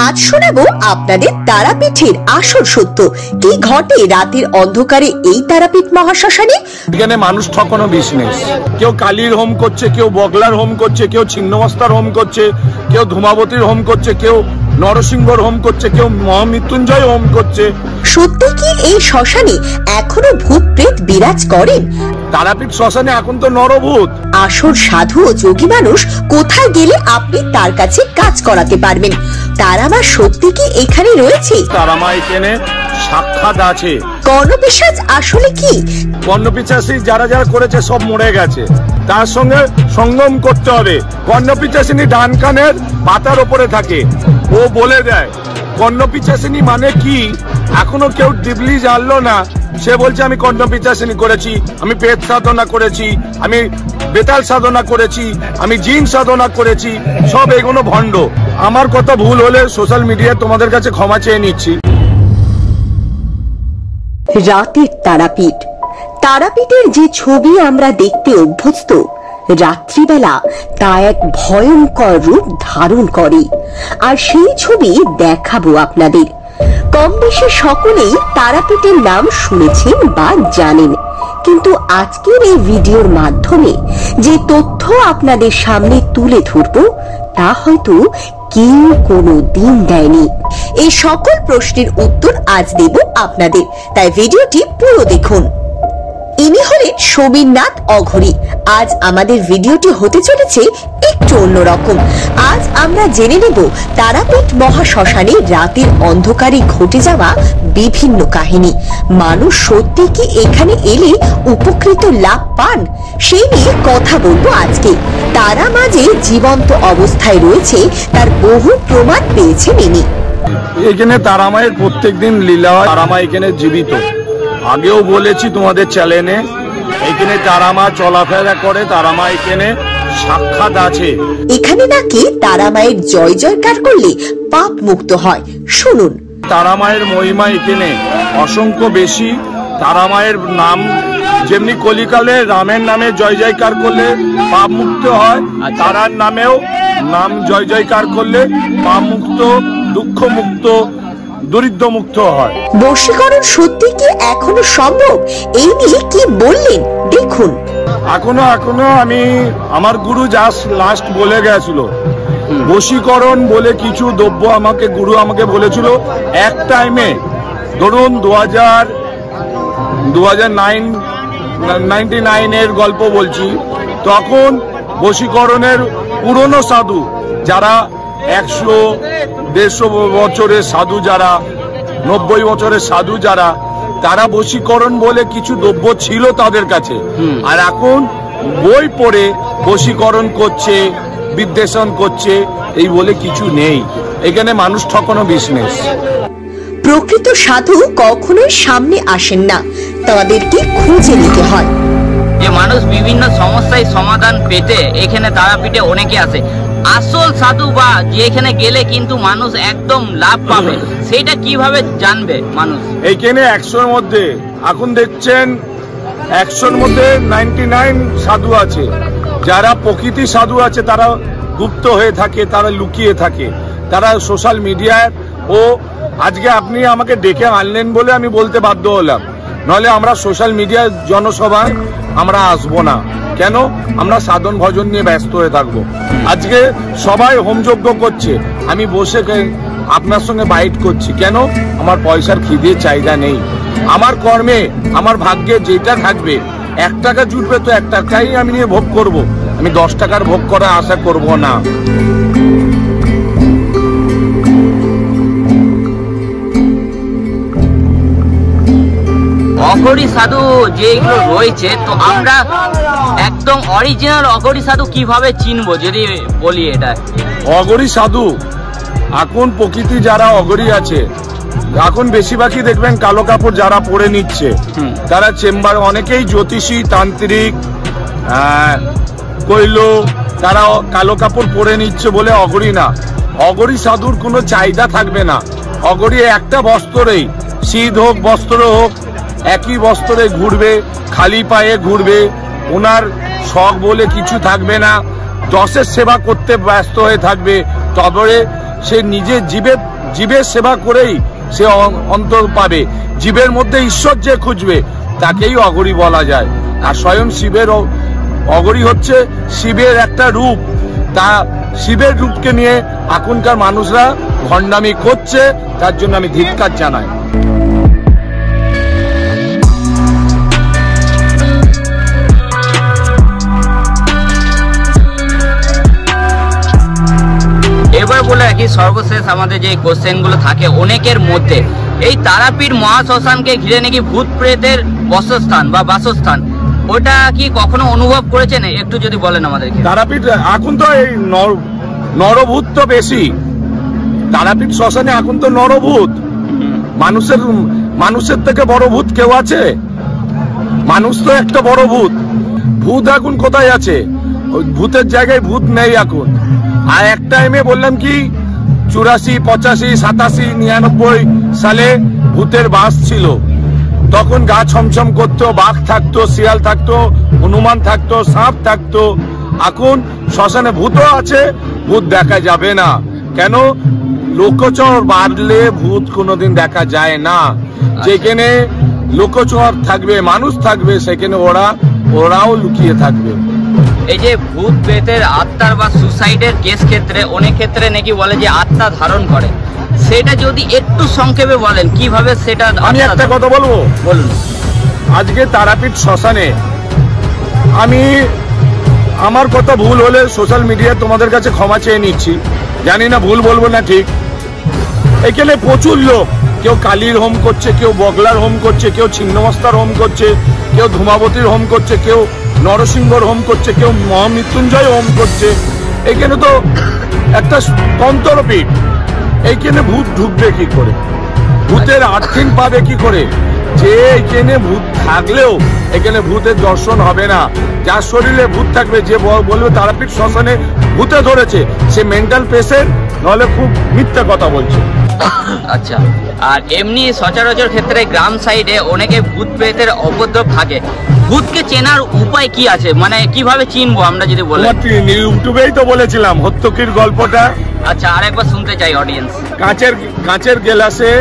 আজ শোনাবো আপনাদের তারাপীঠের আসল সত্য। কি ঘটে রাতের অন্ধকারে এই তারাপীঠ মহাশ্মশানে? এখানে মানুষ ঠকানো বিজনেস। কেউ কালীর হোম করছে, কেউ বগলার হোম করছে, কেউ ছিন্নমস্তার হোম করছে, কেউ ধূমাবতীর হোম করছে, কেউ নরসিংহর হোম করছে, কেউ মহামৃত্যুঞ্জয় হোম করছে। সত্যি কি এই শ্মশানে এখনো ভূত প্রেত বিরাজ করেন? তারাপীঠ শ্মশানে এখন তো নরভূত। আসল সাধু ও যোগী মানুষ কোথায় গেলে আপনি তার কাছে কাজ করাতে পারবেন? তারামা সত্যি কি এখানে রয়েছে? তারামা এখানে সাক্ষাৎ আছে। কর্ণপিশাচ আসলে কি? কর্ণপিশাচী যারা যারা করেছে সব মরে গেছে, তার সঙ্গে সঙ্গম করতে হবে। কর্ণপিশাচিনী ডান কানের পাতার উপরে থাকে, ও বলে দেয়। কর্ণপিশাচিনী মানে কি এখনো কেউ ডিপলি জানলো না। সে বলছে আমি কর্ণপিশাচিনী করেছি, আমি পেট সাধনা করেছি, আমি বেতাল সাধনা করেছি, আমি জিন সাধনা করেছি। সব এগুলো ভণ্ড। আমার কথা ভুল হলে সোশ্যাল মিডিয়ায় তোমাদের কাছে ক্ষমা চেয়ে নিচ্ছি। রাতের তারাপীঠ, তারাপীঠের যে ছবি আমরা দেখতে অভ্যস্ত, রাত্রিবেলা তা এক ভয়ঙ্কর রূপ ধারণ করে। আর সেই ছবি দেখাবো আপনাদের। কম বেশি সকলেই তারাপীঠের নাম শুনেছেন বা জানেন, কিন্তু আজকের এই ভিডিওর মাধ্যমে যে তথ্য আপনাদের সামনে তুলে ধরবো তা হয়তো কেউ কোনো দিন দেয়নি। এই সকল প্রশ্নের উত্তর আজ দেব আপনাদের, তাই ভিডিওটি পুরো দেখুন। ইনি হলেন সমীরনাথ অঘরী। আজ আমাদের ভিডিওটি হতে চলেছে একটু অন্যরকম। আজ আমরা জেনে নেব তারাপীঠ মহাশ্মশানে রাতের অন্ধকারে ঘটে যাওয়া বিভিন্ন কাহিনী। মানুষ সত্যি কি এখানে এলে উপকৃত লাভ পান? সেই নিয়ে কথা বলবো আজকে। তারা মাঝে জীবন্ত অবস্থায় রয়েছে তার বহু প্রমাণ পেয়েছেন ইনি। এখানে তারামায়ের প্রত্যেকদিন লীলা হয়। তারামা এখানে জীবিত। আগেও বলেছি তোমাদের চ্যানেলে, এখানে তারামা চলাফেরা করে, তারামা এখানে সাক্ষাৎ আছে। এখানে নাকি তারামায়ের জয় জয়কার করলে পাপ মুক্ত হয়। শুনুন। তারামায়ের মহিমা এখানে অসংখ্য বেশি। তারামায়ের নাম যেমনি কলিকালে রামের নামে জয় জয়কার করলে পাপ মুক্ত হয়, তারার নামেও নাম জয় জয়কার করলে পাপ মুক্ত, দুঃখ মুক্ত, দরিদ্র মুক্ত হয়। বশীকরণ সত্যি কি এখনো সম্ভব? এই নিয়ে কি বললেন দেখুন। এখনো আমি আমার গুরু জাস্ট লাস্ট বলে গেছিল, বশীকরণ বলে কিছু দ্রব্য আমাকে গুরু আমাকে বলেছিল। এক টাইমে ধরুন 2099 এর গল্প বলছি, তখন বশীকরণের পুরনো সাধু যারা 100-150 বছরের সাধু, যারা 90 বছরের সাধু, যারা তারা বশীকরণ বলে কিছু দ্রব্য ছিল তাদের কাছে। আর এখন বই পড়ে বশীকরণ করছে, বিদ্বেষণ করছে, এই বলে কিছু নেই। এখানে মানুষ ঠকানো বিজনেস। প্রকৃত সাধু কখনোই সামনে আসেন না, তাদেরকে খুঁজে নিতে হয়। যে মানুষ বিভিন্ন সমস্যায় সমাধান পেতে এখানে তারাপীঠে অনেকে আসে। আসল সাধু বা যেখানে গেলে কিন্তু মানুষ একদম লাভ পাবে, সেটা কিভাবে জানবে মানুষ? এইখানে 100-র মধ্যে এখন দেখছেন 100-র মধ্যে 99 সাধু আছে। যারা প্রকৃতি সাধু আছে তারা গুপ্ত হয়ে থাকে, তারা লুকিয়ে থাকে, তারা সোশ্যাল মিডিয়ায়। ও আজকে আপনি আমাকে ডেকে আনলেন বলে আমি বলতে বাধ্য হলাম, নইলে আমরা সোশ্যাল মিডিয়ায় জনসভায় আমরা আসবো না। কেন? আমরা সাধন ভজন নিয়ে ব্যস্ত হয়ে থাকবো। আজকে সবাই হোমযজ্ঞ করছে, আমি বসে আপনার সঙ্গে বাইট করছি। কেন? আমার পয়সার খিদে চাহিদা নেই। আমার কর্মে, আমার ভাগ্যে যেটা থাকবে, 1 টাকা জুটবে তো 1 টাকাই আমি নিয়ে ভোগ করব। আমি 10 টাকার ভোগ করার আশা করব না। অঘরী সাধু যেগুলো রয়েছে, তো আমরা একদম অরিজিনাল অঘরী সাধু কিভাবে চিনবো যদি বলি? এটা অঘরী সাধু এখন প্রকৃতি যারা অঘরী আছে, এখন বেশিরভাগই দেখবেন কালো কাপড় যারা পরে নিচ্ছে, তারা চেম্বার, অনেকেই জ্যোতিষী, তান্ত্রিক, কইল, তারা কালো কাপড় পরে নিচ্ছে বলে অঘরী না। অঘরী সাধুর কোনো চাহিদা থাকবে না। অঘরী একটা বস্ত্রেই, শীত হোক বস্ত্র হোক, একই বস্ত্রে ঘুরবে, খালি পায়ে ঘুরবে, ওনার শখ বলে কিছু থাকবে না। 10-এর সেবা করতে ব্যস্ত হয়ে থাকবে। তবে সে নিজে জীবের সেবা করেই সে অন্তর পাবে। জীবের মধ্যে ঈশ্বর যে খুঁজবে তাকেই অঘরী বলা যায়। আর স্বয়ং শিবের অঘরী হচ্ছে শিবের একটা রূপ। তা শিবের রূপকে নিয়ে এখনকার মানুষরা ভণ্ডামি করছে, তার জন্য আমি ধিক্কার জানাই। এবার বলে রাখি, সর্বশেষ আমাদের যে কোশ্চেন গুলো থাকে অনেকের মধ্যে, এই তারাপীঠ মহাশ্মশানকে ঘিরে নাকি ভূত প্রেতের বসস্থান বা বাসস্থান, ওটা কি কখনো অনুভব করেছেন? একটু যদি বলেন আমাদেরকে। তারাপীঠ এখন তো এই নরভূত তো বেশি। তারাপীঠ শ্মশানে এখন তো নরভূত। মানুষের থেকে বড় ভূত কেউ আছে? মানুষ তো একটা বড় ভূত। ভূত এখন কোথায় আছে? ভূতের জায়গায় ভূত নেই এখন। আর এক টাইমে বললাম কি 84, 85, 87, 99 সালে ভূতের বাস ছিল। তখন গা ছমছম করতো, বাঘ থাকতো, শিয়াল থাকতো, হনুমান থাকতো, সাপ থাকতো। এখন শ্মশানে ভূতও আছে, ভূত দেখা যাবে না। কেন? লোকচর বাড়লে ভূত কোনোদিন দেখা যায় না। যেখানে লোকচর থাকবে, মানুষ থাকবে, সেখানে ওরাও লুকিয়ে থাকবে। এই যে ভূত প্রেতের আত্মার বা সুসাইডের কেস ক্ষেত্রে অনেক ক্ষেত্রে নাকি বলে যে আত্মা ধারণ করে, সেটা যদি একটু সংক্ষেপে বলেন কিভাবে সেটা। আমি একটা কথা বলবো। বলুন। আজকে তারাপীঠ শ্মশানে আমার কথা ভুল হলে সোশ্যাল মিডিয়ায় তোমাদের কাছে ক্ষমা চেয়ে নিচ্ছি। জানি না ভুল বলবো না ঠিক। এখানে প্রচুর লোক, কেউ কালীর হোম করছে, কেউ বগলার হোম করছে, কেউ ছিন্নমস্তার হোম করছে, কেউ ধূমাবতীর হোম করছে, কেউ নরসিংহর হোম করছে, কেউ মহামৃত্যুঞ্জয় হোম করছে। এখানে তো একটা তন্ত্রপীঠ। এইখানে ভূত ঢুকবে কি করে? ভূতের আর্থিং পাবে কি করে? যে এখানে ভূত থাকলেও এখানে ভূতের দর্শন হবে না। যার শরীরে ভূত থাকবে, যে বলবে তারাপীঠ শ্মশানে ভূতে ধরেছে, সে মেন্টাল পেশেন্ট, নাহলে খুব মিথ্যা কথা বলছে। আচ্ছা, আর এমনি সচরাচর ক্ষেত্রে গ্রাম সাইডে অনেকে ভূত প্রেতের উপদ্রব থাকে। ভূতকে চেনার উপায় কি আছে, মানে কিভাবে চিনবো আমরা যদি বলি? ইউটিউবেই তো বলেছিলাম হত্যকির গল্পটা। আচ্ছা, আরেকবার শুনতে চাই অডিয়েন্স। কাঁচের গ্লাসে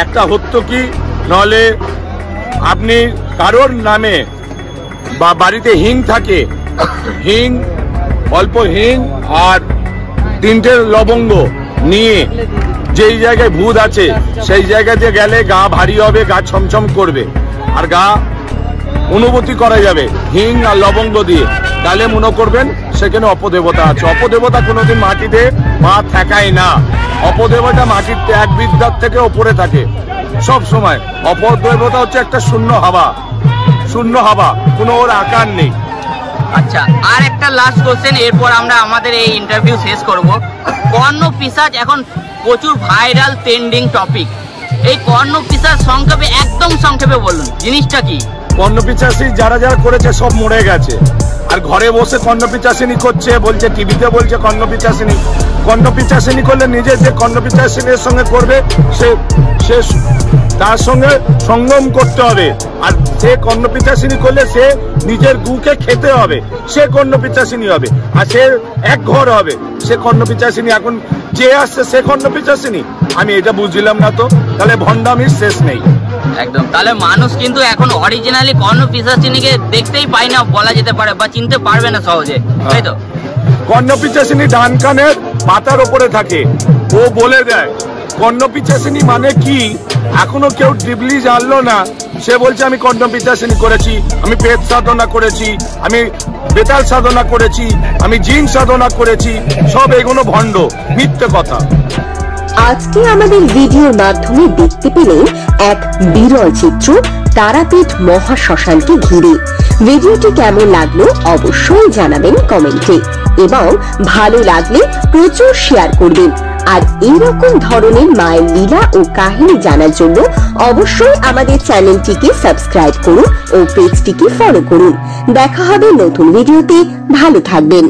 একটা হত্যকি, নলে আপনি কারোর নামে বা বাড়িতে হিং থাকে, হিং, অল্প হিং আর 3টে লবঙ্গ নিয়ে যেই জায়গায় ভূত আছে সেই জায়গাতে গেলে গা ভারী হবে, গা ছমছম করবে, আর গা অনুভূতি করা যাবে হিং আর লবঙ্গ দিয়ে। তাহলে মনে করবেন সেখানে অপদেবতা আছে। অপদেবতা কোনোদিন মাটিতে পা ঠেকায় না। অপদেবতা মাটির এক বিদ্যার থেকে ওপরে থাকে সব সময়। অপদেবতা হচ্ছে একটা শূন্য হাওয়া, কোনো ওর আকার নেই। আচ্ছা, আর একটা লাস্ট কোশ্চেন, এরপর আমরা আমাদের এই ইন্টারভিউ শেষ করব। কর্ণ পিশাচ এখন প্রচুর ভাইরাল ট্রেন্ডিং টপিক। এই কর্ণ পিশাচ একদম সংক্ষেপে বলুন, জিনিসটা কি? কর্ণপিশাচি যারা করেছে সব মরে গেছে। আর ঘরে বসে কর্ণপিশাচিনী করছে, বলছে টিভিতে বলছে কর্ণপিশাচিনী। কর্ণপিশাচিনী করলে নিজে যে কর্ণপিশাচিনীর সঙ্গে করবে সে তার সঙ্গে সঙ্গম করতে হবে। আর সে কর্ণপিশাচিনী করলে সে নিজের গুকে খেতে হবে, সে কর্ণপিশাচিনী হবে। আর সে এক ঘর হবে, সে কর্ণপিশাচিনী। এখন যে আসছে সে কর্ণপিশাচিনী, আমি এটা বুঝলাম না তো। তাহলে ভণ্ডামির শেষ নেই একদম। তাহলে মানুষ কিন্তু এখন অরিজিনালি কর্ণ পিশাচিনীকে দেখতেই পায় না বলা যেতে পারে, বা চিনতে পারবে না সহজে, তাই তো? কর্ণপিশাচিনী ডান কানের পাতার উপরে থাকে, ও বলে দেয়। কর্ণপিশাচিনী মানে কি এখনো কেউ ডিপলি জানলো না। সে বলছে আমি কর্ণপিশাচিনী করেছি, আমি পেট সাধনা করেছি, আমি বেতাল সাধনা করেছি, আমি জিন সাধনা করেছি। সব এগুলো ভণ্ড, মিথ্যে কথা। আজকে আমাদের ভিডিওর মাধ্যমে দেখতে পেলেন এক বিরল চিত্র তারাপীঠ মহাশ্মশানকে ঘিরে। ভিডিওটি কেমন লাগলো অবশ্যই জানাবেন কমেন্টে, এবং ভালো লাগলে প্রচুর শেয়ার করবেন। আর এইরকম ধরনের মায়ের লীলা ও কাহিনী জানার জন্য অবশ্যই আমাদের চ্যানেলটিকে সাবস্ক্রাইব করুন ও পেজটিকে ফলো করুন। দেখা হবে নতুন ভিডিওতে। ভালো থাকবেন।